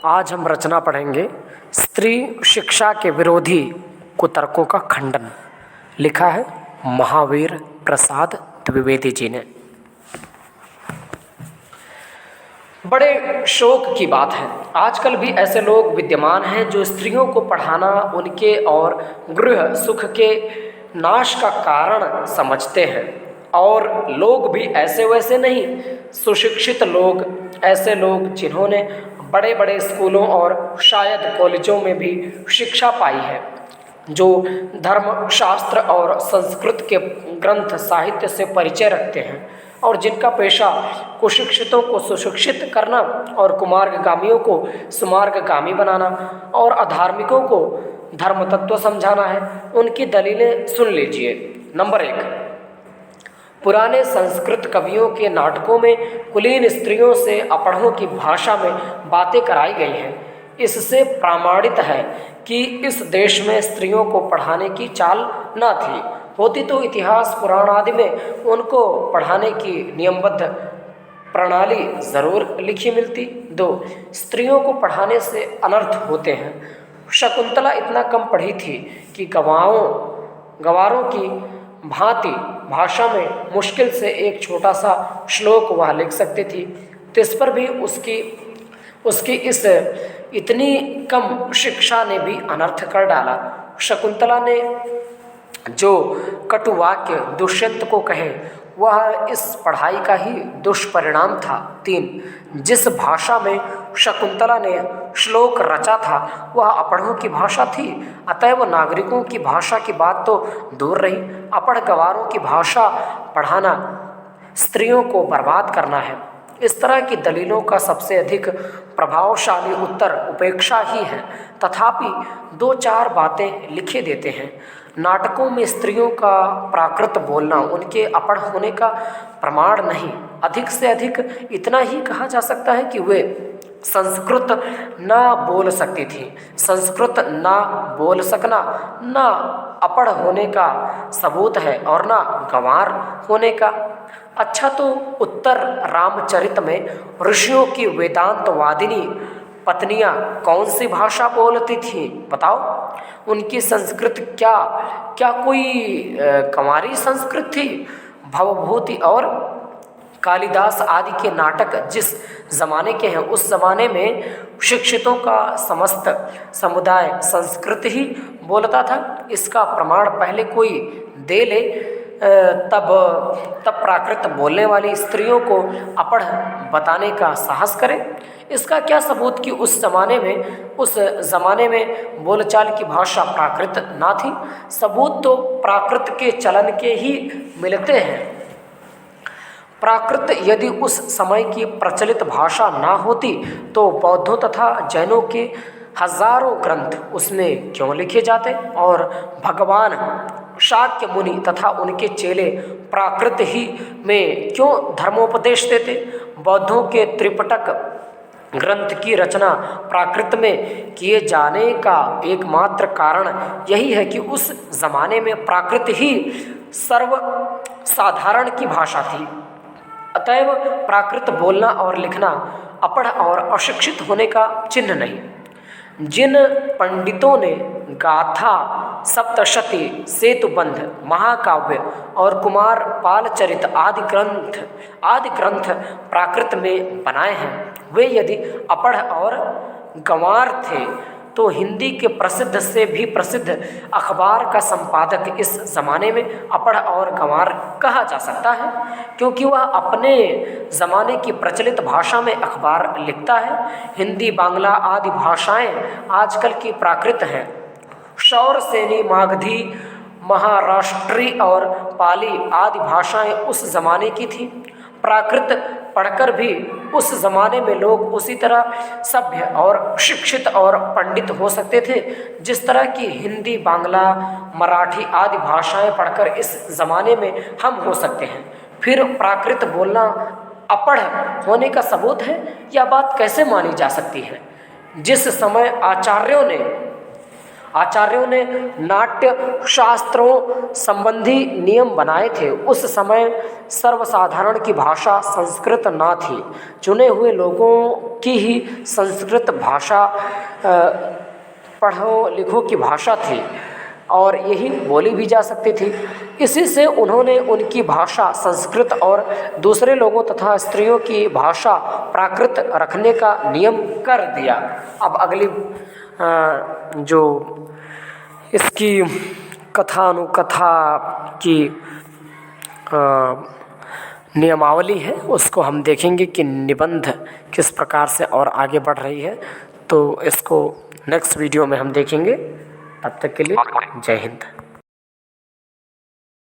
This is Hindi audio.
आज हम रचना पढ़ेंगे स्त्री शिक्षा के विरोधी कुतर्कों का खंडन। लिखा है महावीर प्रसाद द्विवेदी जी ने। बड़े शोक की बात है, आजकल भी ऐसे लोग विद्यमान हैं जो स्त्रियों को पढ़ाना उनके और गृह सुख के नाश का कारण समझते हैं। और लोग भी ऐसे वैसे नहीं, सुशिक्षित लोग, ऐसे लोग जिन्होंने बड़े बड़े स्कूलों और शायद कॉलेजों में भी शिक्षा पाई है, जो धर्म शास्त्र और संस्कृत के ग्रंथ साहित्य से परिचय रखते हैं और जिनका पेशा कुशिक्षितों को सुशिक्षित करना और कुमार्गगामियों को सुमार्गगामी बनाना और अधार्मिकों को धर्म तत्व समझाना है, उनकी दलीलें सुन लीजिए। नंबर 1, पुराने संस्कृत कवियों के नाटकों में कुलीन स्त्रियों से अपढ़ों की भाषा में बातें कराई गई हैं। इससे प्रमाणित है कि इस देश में स्त्रियों को पढ़ाने की चाल न थी। होती तो इतिहास पुराण आदि में उनको पढ़ाने की नियमबद्ध प्रणाली जरूर लिखी मिलती। 2, स्त्रियों को पढ़ाने से अनर्थ होते हैं। शकुंतला इतना कम पढ़ी थी कि गवारों की भांति भाषा में मुश्किल से एक छोटा सा श्लोक वह लिख सकती थी। तिस पर भी उसकी इस इतनी कम शिक्षा ने भी अनर्थ कर डाला। शकुंतला ने जो कटुवाक्य दुष्यंत को कहे वह इस पढ़ाई का ही दुष्परिणाम था। 3, जिस भाषा में शकुंतला ने श्लोक रचा था वह अपढ़ों की भाषा थी, अतएव नागरिकों की भाषा की बात तो दूर रही, अपढ़ गवारों की भाषा पढ़ाना स्त्रियों को बर्बाद करना है। इस तरह की दलीलों का सबसे अधिक प्रभावशाली उत्तर उपेक्षा ही है। तथापि 2-4 बातें लिखे देते हैं। नाटकों में स्त्रियों का प्राकृत बोलना उनके अपढ़ होने का प्रमाण नहीं, अधिक से अधिक इतना ही कहा जा सकता है कि वे संस्कृत न बोल सकती थी। संस्कृत न बोल सकना न अपढ़ होने का सबूत है और न गंवार होने का। अच्छा, तो उत्तर रामचरित में ऋषियों की वेदांतवादिनी पत्नियां कौन सी भाषा बोलती थीं बताओ? उनकी संस्कृत क्या कोई कंवारी संस्कृत थी? भवभूति और कालिदास आदि के नाटक जिस जमाने के हैं उस जमाने में शिक्षितों का समस्त समुदाय संस्कृत ही बोलता था। इसका प्रमाण पहले कोई दे ले, तब प्राकृत बोलने वाली स्त्रियों को अपढ़ बताने का साहस करे। इसका क्या सबूत कि उस ज़माने में बोलचाल की भाषा प्राकृत ना थी? सबूत तो प्राकृत के चलन के ही मिलते हैं। प्राकृत यदि उस समय की प्रचलित भाषा ना होती तो बौद्धों तथा जैनों के हजारों ग्रंथ उसमें क्यों लिखे जाते और भगवान शाक्य मुनि तथा उनके चेले प्राकृत ही में क्यों धर्मोपदेश देते? बौद्धों के त्रिपिटक ग्रंथ की रचना प्राकृत में किए जाने का एकमात्र कारण यही है कि उस जमाने में प्राकृत ही सर्वसाधारण की भाषा थी। अतएव प्राकृत बोलना और लिखना अपढ़ और अशिक्षित होने का चिन्ह नहीं। जिन पंडितों ने गाथा, सप्तशती, सेतुबंध, महाकाव्य और कुमार पालचरित आदि ग्रंथ प्राकृत में बनाए हैं, वे यदि अपढ़ और गंवार थे तो हिंदी के प्रसिद्ध से भी प्रसिद्ध अखबार का संपादक इस ज़माने में अपढ़ और गंवार कहा जा सकता है, क्योंकि वह अपने ज़माने की प्रचलित भाषा में अखबार लिखता है। हिंदी, बांग्ला आदि भाषाएं आजकल की प्राकृत हैं। शौरसेनी, मागधी, महाराष्ट्री और पाली आदि भाषाएं उस ज़माने की थीं। प्राकृत पढ़कर भी उस ज़माने में लोग उसी तरह सभ्य और शिक्षित और पंडित हो सकते थे जिस तरह की हिंदी, बांग्ला, मराठी आदि भाषाएं पढ़कर इस ज़माने में हम हो सकते हैं। फिर प्राकृत बोलना अपढ़ होने का सबूत है? यह बात कैसे मानी जा सकती है? जिस समय आचार्यों ने नाट्य शास्त्रों संबंधी नियम बनाए थे। उस समय सर्वसाधारण की भाषा संस्कृत ना थी, चुने हुए लोगों की ही संस्कृत भाषा पढ़ो लिखो की भाषा थी और यही बोली भी जा सकती थी। इसी से उन्होंने उनकी भाषा संस्कृत और दूसरे लोगों तथा स्त्रियों की भाषा प्राकृत रखने का नियम कर दिया। अब अगली जो इसकी कथानुकथा की नियमावली है उसको हम देखेंगे कि निबंध किस प्रकार से और आगे बढ़ रही है, तो इसको नेक्स्ट वीडियो में हम देखेंगे। तब तक के लिए जय हिंद।